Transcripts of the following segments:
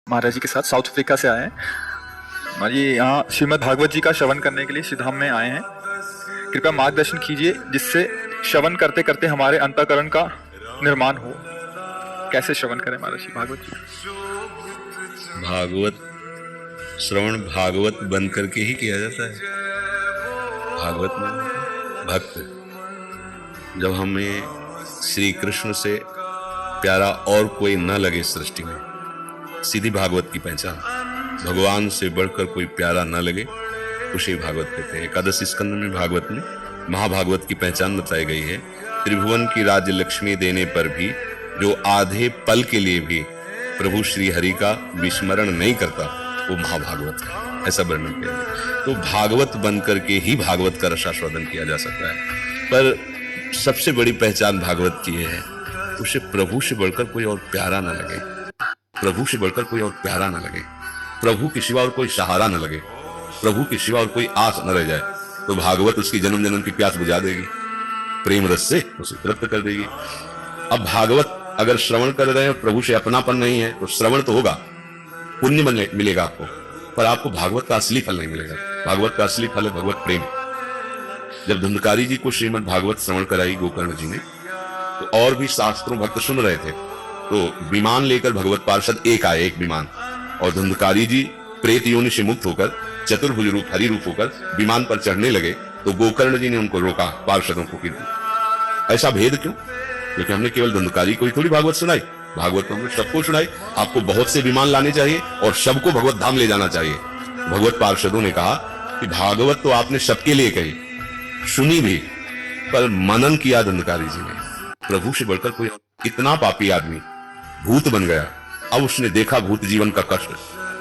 महाराज जी के साथ south Africa से आए हैं। महाराज जी यहाँ श्रीमद् भागवत जी का श्रवण करने के लिए श्रीधाम में आए हैं। कृपया मार्गदर्शन कीजिए जिससे श्रवण करते करते हमारे अंतःकरण का निर्माण हो। कैसे श्रवण करें महाराज जी भागवत जी? भागवत श्रवण भागवत बन करके ही किया जाता है। भागवत में भक्त, जब हमें श्री कृष्ण से प्यारा और कोई न लगे सृष्टि में, सीधी भागवत की पहचान, भगवान से बढ़कर कोई प्यारा न लगे, उसे भागवत कहते हैं। एकादश स्कंद में भागवत में महाभागवत की पहचान बताई गई है। त्रिभुवन की राज्य लक्ष्मी देने पर भी जो आधे पल के लिए भी प्रभु श्री हरि का विस्मरण नहीं करता, वो महाभागवत है, ऐसा वर्णन किया गया। तो भागवत बन करके ही भागवत का रसास्वादन किया जा सकता है। पर सबसे बड़ी पहचान भागवत की है, उसे प्रभु से बढ़कर कोई और प्यारा न लगे, प्रभु से बढ़कर कोई और प्यारा न लगे, प्रभु के सिवा और कोई सहारा न लगे, प्रभु के सिवा और कोई आस न रह जाए, तो भागवत उसकी जन्म जन्म की प्यास बुझा देगी, प्रेम रस से उसे तृप्त कर देगी। अब भागवत अगर श्रवण कर रहे हैं, प्रभु से अपनापन नहीं है, तो श्रवण तो होगा, पुण्य मिलेगा आपको, पर आपको भागवत का असली फल नहीं मिलेगा। भागवत का असली फल है भगवत प्रेम। जब धुंधकारी जी को श्रीमद् भागवत श्रवण कराई गोकर्ण जी ने, तो और भी शास्त्रों भक्त सुन रहे थे, तो विमान लेकर भगवत पार्षद एक आए, एक विमान, और धुंधकारी जी प्रेत योनि से मुक्त होकर चतुर्भुज रूप हरि रूप होकर विमान पर चढ़ने लगे, तो गोकर्ण जी ने उनको रोका, पार्षदों को कि ऐसा भेद क्यों? क्योंकि हमने केवल धुंधकारी को ही थोड़ी भागवत सुनाई, भागवत हमने सबको सुनाई। आपको बहुत से विमान लाने चाहिए और सबको भगवत धाम ले जाना चाहिए। भगवत पार्षदों ने कहा कि भागवत तो आपने सबके लिए कही, सुनी भी, पर मनन किया धुंधकारी जी ने, प्रभु से बढ़कर कोई इतना पापी आदमी भूत बन गया। अब उसने देखा भूत जीवन का कष्ट,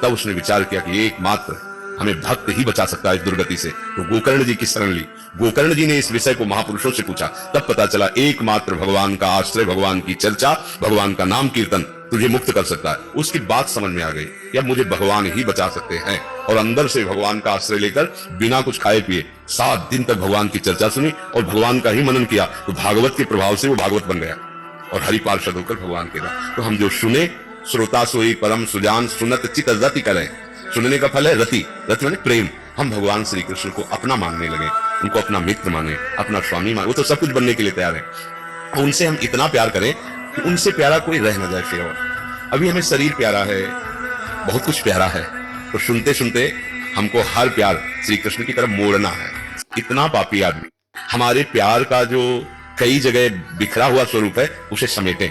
तब उसने विचार किया कि एकमात्र हमें भक्त ही बचा सकता है इस दुर्गति से, तो गोकर्ण जी की शरण ली। गोकर्ण जी ने इस विषय को महापुरुषों से पूछा, तब पता चला एकमात्र भगवान का आश्रय, भगवान की चर्चा, भगवान का नाम कीर्तन तुझे मुक्त कर सकता है। उसकी बात समझ में आ गई, या मुझे भगवान ही बचा सकते हैं, और अंदर से भगवान का आश्रय लेकर बिना कुछ खाए पिए 7 दिन तक भगवान की चर्चा सुनी और भगवान का ही मनन किया, तो भागवत के प्रभाव से वो भागवत बन गया और हरि पार्षद होकर भगवान के रहा। तो हम जो सुने, श्रोता सोई परम सुजान, सुनत चित रति करें। सुनने का फल है रति, रति माने प्रेम। हम भगवान श्री कृष्ण को अपना मानने लगे, उनको अपना मित्र माने, अपना स्वामी माने। वो तो सब कुछ बनने के लिए तैयार है। उनसे हम इतना प्यार करें कि उनसे प्यारा कोई रह न जाए फिर। और अभी हमें शरीर प्यारा है, बहुत कुछ प्यारा है, तो सुनते सुनते हमको हर प्यार श्री कृष्ण की तरफ मोड़ना है। इतना पापी आदमी हमारे प्यार का जो कई जगह बिखरा हुआ स्वरूप है, उसे समेटे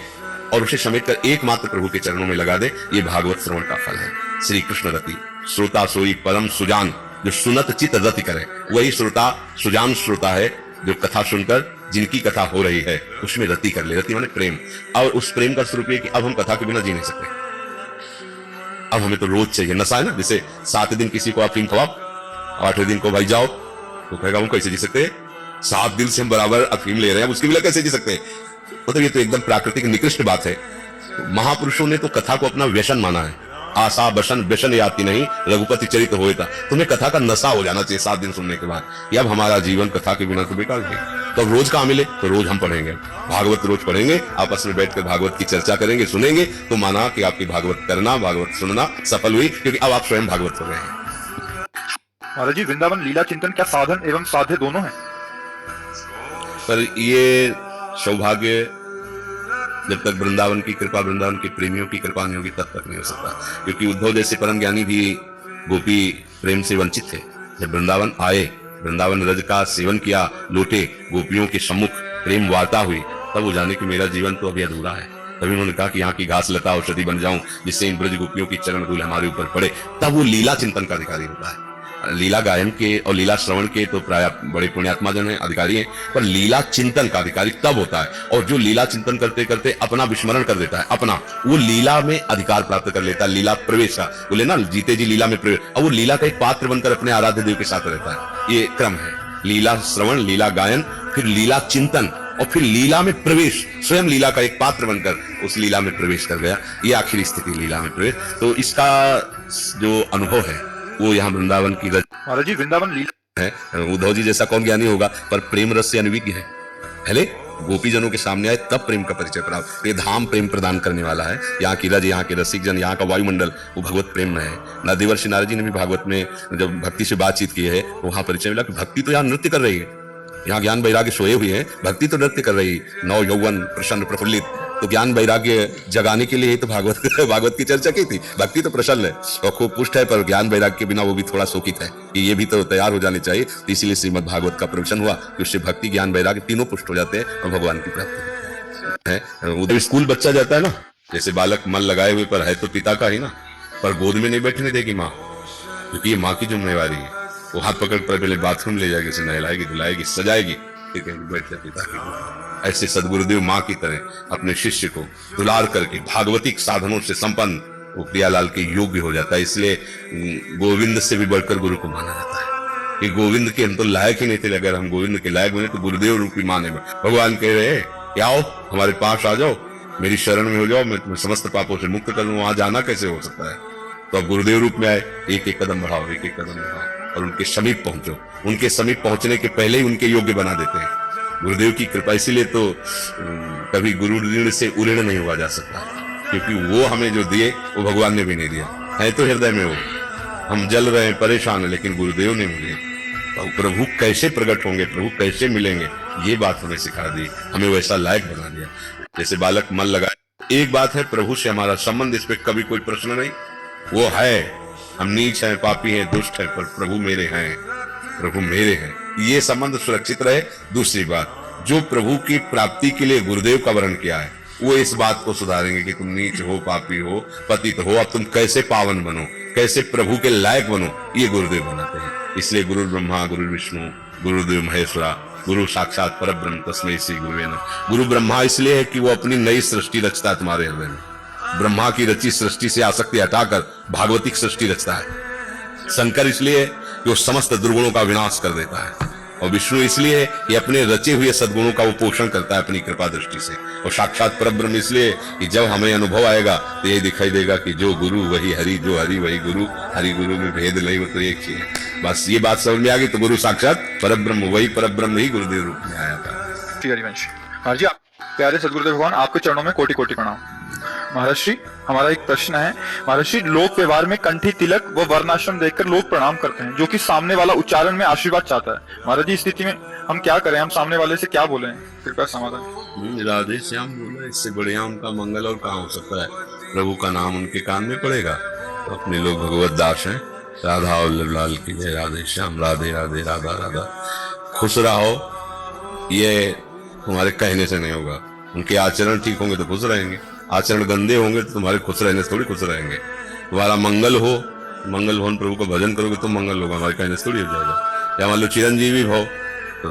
और उसे समेट कर एकमात्र प्रभु के चरणों में लगा दे। ये भागवत श्रवण का फल है। श्री कृष्ण रति, श्रोता सोई परम सुजान, जो सुनत चित रति करे, वही श्रोता सुजान श्रोता है, जो कथा सुनकर जिनकी कथा हो रही है उसमें रति कर ले। रति माने प्रेम। और उस प्रेम का स्वरूप है कि अब हम कथा के बिना जी नहीं सकते। अब हमें तो रोज चाहिए, नशा है ना। जैसे 7 दिन किसी को आप अफीम खवाओ, 8वें दिन को भाई जाओ, तो कहेगा हम कैसे जी सकते हैं? 7 दिन से हम बराबर अफीम ले रहे हैं, उसके बिना कैसे जी सकते हैं? मतलब ये तो एकदम प्राकृतिक निकृष्ट बात है। महापुरुषों ने तो कथा को अपना व्यसन माना है। आशा बसन व्यसन याति नहीं, रघुपति चरित होए था। तुम्हें कथा का नशा हो जाना चाहिए 7 दिन सुनने के बाद। ये अब हमारा जीवन कथा के बिना तो बेकार है। तो अब रोज कहाँ मिले? तो रोज हम पढ़ेंगे, भागवत रोज पढ़ेंगे, आपस में बैठकर भागवत की चर्चा करेंगे, सुनेंगे, तो माना कि आपकी भागवत करना, भागवत सुनना सफल हुई, क्योंकि अब आप स्वयं भागवत कर रहे हैं। महाराज जी वृंदावन लीला चिंतन क्या साधन एवं साध्य दोनों है? पर ये सौभाग्य जब तक वृंदावन की कृपा, वृंदावन के प्रेमियों की कृपा नहीं होगी, तब तक नहीं हो सकता। क्योंकि उद्धव जैसे परम ज्ञानी भी गोपी प्रेम से वंचित थे। जब वृंदावन आए, वृंदावन रज का सेवन किया, लौटे, गोपियों के सम्मुख प्रेम वार्ता हुई, तब वो जाने कि मेरा जीवन तो अभी अधूरा है। तभी उन्होंने कहा कि यहाँ की घास लता औषधि बन जाऊं, जिससे इन ब्रज गोपियों की चरण धूल हमारे ऊपर पड़े। तब वो लीला चिंतन का अधिकारी होता है। लीला गायन के और लीला श्रवण के तो प्राय बड़े पुण्यात्मा जन हैं, अधिकारी हैं, पर लीला चिंतन का अधिकारी तब होता है। और जो लीला चिंतन करते करते अपना विस्मरण कर देता है, अपना वो लीला में अधिकार प्राप्त कर लेता है, लीला प्रवेश का। बोले ना जीते जी लीला में प्रवेश, और वो लीला का एक पात्र बनकर अपने आराध्य देव के साथ रहता है। ये क्रम है, लीला श्रवण, लीला गायन, फिर लीला चिंतन, और फिर लीला में प्रवेश। स्वयं लीला का एक पात्र बनकर उस लीला में प्रवेश कर गया, ये आखिरी स्थिति लीला में प्रवेश। तो इसका जो अनुभव है वो यहाँ वृंदावन की रज महाराज जी वृंदावन लीला है। उद्धव जी जैसा कौन ज्ञानी होगा, पर प्रेम रस से अनभिज्ञ है। पहले गोपीजनों के सामने आए तब प्रेम का परिचय प्राप्त। ये धाम प्रेम प्रदान करने वाला है। यहाँ की रज, यहाँ के रसिक जन, यहाँ का वायुमंडल वो भगवत प्रेम में है ना। देवर्षि नारद जी ने भी भागवत में जब भक्ति से बातचीत की है तो वहां परिचय मिला कि भक्ति तो यहाँ नृत्य कर रही है, यहाँ ज्ञान वैराग्य सोए हुए हैं, भक्ति तो नृत्य कर रही, नव यौवन प्रसन्न प्रफुल्लित। तो ज्ञान वैराग्य जगाने के लिए ही तो भागवत की चर्चा की थी। भक्ति तो प्रसन्न है और खूब पुष्ट है, पर ज्ञान वैराग्य के बिना वो भी थोड़ा शोकित है कि ये भी तो तैयार हो जाने चाहिए। तो इसीलिए श्रीमद् भागवत का प्रवचन हुआ कि उससे भक्ति ज्ञान वैराग्य तीनों पुष्ट हो जाते हैं और भगवान की प्राप्ति है। उधर स्कूल बच्चा जाता है ना, जैसे बालक मन लगाए हुए पर है तो पिता का ही ना, पर गोद में नहीं बैठने देगी माँ, क्योंकि ये माँ की जिम्मेवारी है। वो हाथ पकड़ कर पहले बाथरूम ले जाएगी, उसे नहलाएगी, धुलाएगी, सजाएगी, ठीक है, बैठ जाए पिता की। ऐसे सदगुरुदेव माँ की तरह अपने शिष्य को दुलार करके भागवतिक साधनों से संपन्न वो प्रियालाल के योग्य हो जाता है। इसलिए गोविंद से भी बढ़कर गुरु को माना जाता है कि गोविंद के हम तो लायक ही नहीं थे, अगर हम गोविंद के लायक बने तो गुरुदेव रूपी माने। भगवान कह रहे कि आओ हमारे पास आ जाओ, मेरी शरण में हो जाओ, मैं तुम्हें समस्त पापों से मुक्त कर दूं। वहां जाना कैसे हो सकता है? तो अब गुरुदेव रूप में आए, एक एक कदम बढ़ाओ, एक एक कदम बढ़ाओ और उनके समीप पहुंचो। उनके समीप पहुंचने के पहले ही उनके योग्य बना देते हैं गुरुदेव की कृपा। इसीलिए तो कभी गुरु ऋण से उऋण नहीं हुआ जा सकता, क्योंकि वो हमें जो दिए वो भगवान ने भी नहीं दिया है। तो हृदय में वो हम जल रहे हैं, परेशान है, लेकिन गुरुदेव ने मुझे तो प्रभु कैसे प्रकट होंगे, प्रभु कैसे मिलेंगे, ये बात हमें सिखा दी, हमें वैसा लायक बना दिया। जैसे बालक मन लगाए। एक बात है, प्रभु से हमारा संबंध, इस पे कभी कोई प्रश्न नहीं। वो है, हम नीच हैं, पापी हैं, दुष्ट हैं, पर प्रभु मेरे हैं, प्रभु मेरे हैं, ये संबंध सुरक्षित रहे। दूसरी बात, जो प्रभु की प्राप्ति के लिए गुरुदेव का वर्ण किया है, वो इस बात को सुधारेंगे कि तुम नीच हो, पापी हो, पतित हो, अब तुम कैसे पावन बनो, कैसे प्रभु के लायक बनो, ये गुरुदेव बनाते हैं। इसलिए गुरु ब्रह्मा गुरु विष्णु गुरुदेव महेश्वरा, गुरु साक्षात परब्रह्म तस्मै श्री गुरुवे नमः। गुरु ब्रह्मा इसलिए है कि वो अपनी नई सृष्टि रचता है तुम्हारे हृदय में। ब्रह्मा की रची सृष्टि से आसक्ति हटाकर भागवतिक सृष्टि रचता है। शंकर इसलिए कि वो समस्त दुर्गुणों का विनाश कर देता है, और विष्णु इसलिए कि अपने रचे हुए सद्गुणों का वो पोषण करता है अपनी कृपा दृष्टि से। और साक्षात परब्रह्म इसलिए कि जब हमें अनुभव आएगा तो यही दिखाई देगा कि जो गुरु वही हरि, जो हरि वही गुरु, हरि गुरु में भेद नहीं, वो तो एक ही है। बस ये बात समझ में आ गई तो गुरु साक्षात परब्रह्म, वही परब्रह्म ही गुरुदेव रूप में आया था। हरिवंश हाँ जी, आप प्यारे सदगुरुदेव भगवान, आपके चरणों में कोटि कोटि प्रणाम। महर्षि, हमारा एक प्रश्न है। महर्षि, लोक व्यवहार में कंठी तिलक व वर्णाश्रम देखकर लोग प्रणाम करते हैं, जो कि सामने वाला उच्चारण में आशीर्वाद चाहता है। महाराज जी, इस स्थिति में हम क्या करें? हम सामने वाले से क्या बोले? कृपया समाधान। राधे श्याम बोला, इससे बढ़िया उनका मंगल और कहाँ हो सकता है। प्रभु का नाम उनके कान में पड़ेगा तो अपने लोग भगवत दास हैं। राधा और लाल की जय, राधे श्याम, राधे राधे, राधा राधा। खुश रहो, ये तुम्हारे कहने से नहीं होगा। उनके आचरण ठीक होंगे तो खुश रहेंगे, आचरण गंदे होंगे तो तुम्हारे खुश रहने से थोड़ी खुश रहेंगे। तुम्हारा मंगल हो, मंगल भवन प्रभु का भजन करोगे तो मंगल होगा, हमारे कहने से थोड़ी हो जाएगा। या मान लो चिरंजीवी भाव तो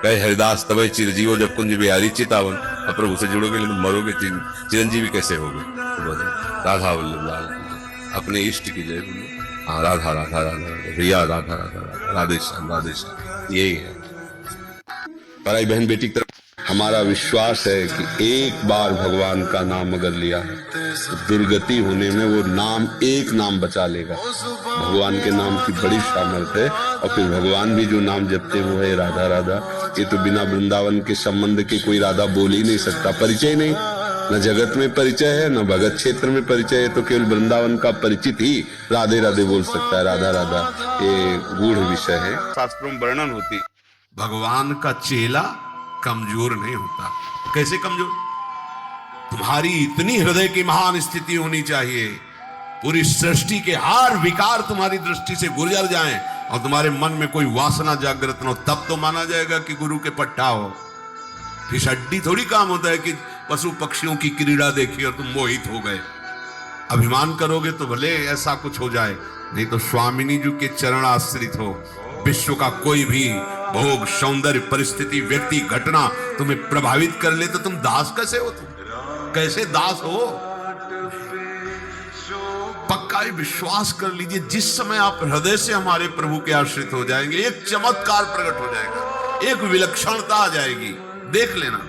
कहे हरिदास तबे चिरजीवो जब कुंज बिहारी चितावन, अब प्रभु से जुड़ोगे लेकिन मरोगे, चिरंजीवी कैसे होगे? तो राधा वल्लभ लाल अपने इष्ट की जय बोलो। हाँ, राधा राधा राधा भैया, राधा राधा राधे श्याम, राधे श्याम, यही है। भाई बहन बेटी की तरफ हमारा विश्वास है कि एक बार भगवान का नाम अगर लिया है तो दुर्गति होने में वो नाम, एक नाम बचा लेगा। भगवान के नाम की बड़ी सामर्थ्य है। और फिर भगवान भी जो नाम जपते वो है राधा राधा। ये तो बिना वृंदावन के संबंध के कोई राधा बोल ही नहीं सकता। परिचय नहीं, न जगत में परिचय है, न भगत क्षेत्र में परिचय है, तो केवल वृंदावन का परिचित ही राधे राधे बोल सकता है। राधा राधा ये गूढ़ विषय है, शास्त्रों में वर्णन होती। भगवान का चेला कमजोर नहीं होता। कैसे कमजोर? तुम्हारी इतनी हृदय की महान स्थिति होनी चाहिए, पूरी सृष्टि के हर विकार तुम्हारी दृष्टि से गुजर जाएं और तुम्हारे मन में कोई वासना जागृत न हो, तब तो माना जाएगा कि गुरु के पट्टा हो। फिर हड्डी थोड़ी काम होता है कि पशु पक्षियों की क्रीड़ा देखी और तुम मोहित हो गए। अभिमान करोगे तो भले ऐसा कुछ हो जाए, नहीं तो स्वामिनी जी के चरण आश्रित हो। विश्व का कोई भी भोग, सौंदर्य, परिस्थिति, व्यक्ति, घटना तुम्हें प्रभावित कर ले तो तुम दास कैसे हो? तुम कैसे दास हो? पक्का विश्वास कर लीजिए, जिस समय आप हृदय से हमारे प्रभु के आश्रित हो जाएंगे, एक चमत्कार प्रकट हो जाएगा, एक विलक्षणता आ जाएगी। देख लेना,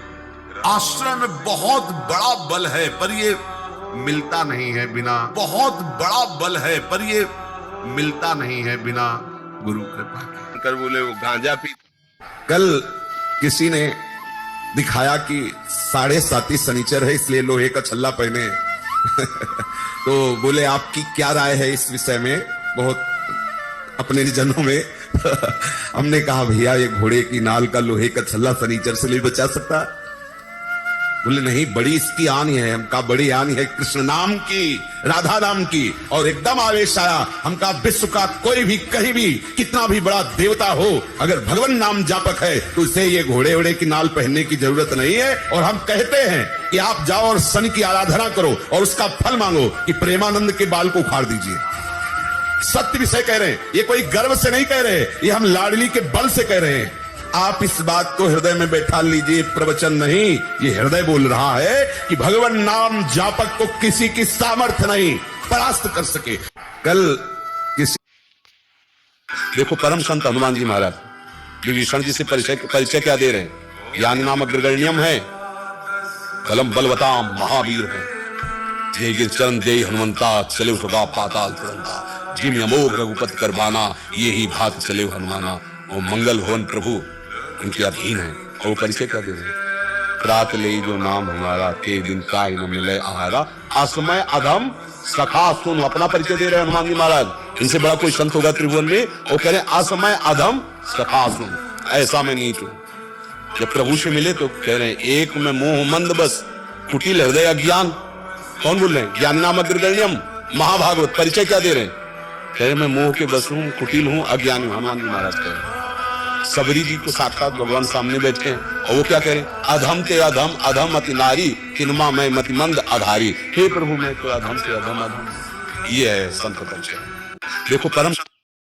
आश्रय में बहुत बड़ा बल है, पर ये मिलता नहीं है बिना, बहुत बड़ा बल है पर ये मिलता नहीं है बिना गुरु कृपा के। कर बोले वो गांजा पी। कल किसी ने दिखाया कि 7.5 शनिचर है इसलिए लोहे का छल्ला पहने तो बोले आपकी क्या राय है इस विषय में, बहुत अपने जनों में हमने कहा भैया ये घोड़े की नाल का लोहे का छल्ला शनिचर से नहीं बचा सकता। बोले नहीं, बड़ी इसकी आन है। हमका बड़ी आन है कृष्ण नाम की, राधा नाम की। और एकदम आवेश आया। हमका विश्व का कोई भी कहीं भी कितना भी बड़ा देवता हो, अगर भगवान नाम जापक है तो उसे ये घोड़े वोड़े की नाल पहनने की जरूरत नहीं है। और हम कहते हैं कि आप जाओ और शनि की आराधना करो और उसका फल मांगो कि प्रेमानंद के बाल को उखाड़ दीजिए। सत्य विषय कह रहे हैं, ये कोई गर्व से नहीं कह रहे, ये हम लाडली के बल से कह रहे हैं। आप इस बात को हृदय में बैठा लीजिए, प्रवचन नहीं, ये हृदय बोल रहा है कि भगवान नाम जापक को किसी की सामर्थ्य नहीं परास्त कर सके। कल किसी देखो परम संत हनुमान जी महाराज विभीषण जी से परिचय क्या दे रहे हैं, ज्ञानी नाम अग्रगण्यम है, कलम बलवताम महावीर है, जय गिर चरण जय हनुमंता, चले सदा पाताल तुरंता, जिम अमोघ रघुपति करबाना, ये ही भात चले हनुमाना। वो मंगल भवन प्रभु उनके अधीन है। और वो परिचय क्या दे रहे, प्रात ले जो नाम हमारा, के दिन का न मिले आहारा, असमय अधम सखा सुन। अपना परिचय दे रहे हैं हनुमान जी महाराज। इनसे बड़ा कोई संत होगा त्रिभुवन में? वो कह रहे असमय अधम सखा सुन, ऐसा मैं नीच हूं। जब प्रभु से मिले तो कह रहे हैं एक में मोह मंद बस, कुटिल हृदय अज्ञान। कौन बोल रहे हैं? ज्ञान नाम अग्रगण्यम महाभागवत। परिचय क्या दे रहे हैं? कह रहे मैं मोह के बस हूं, कुटिल हूं, अज्ञानी हूं। हनुमान जी महाराज कह रहे हैं। सबरी जी को साक्षात भगवान सामने बैठे हैं और वो क्या कह रहे हैं, अधम ते अधम अधम अति नारी, किनमा मैं मतिमंद आधारी। हे प्रभु मैं तो अधम से अधम अधम। ये है संत परिचय। देखो परम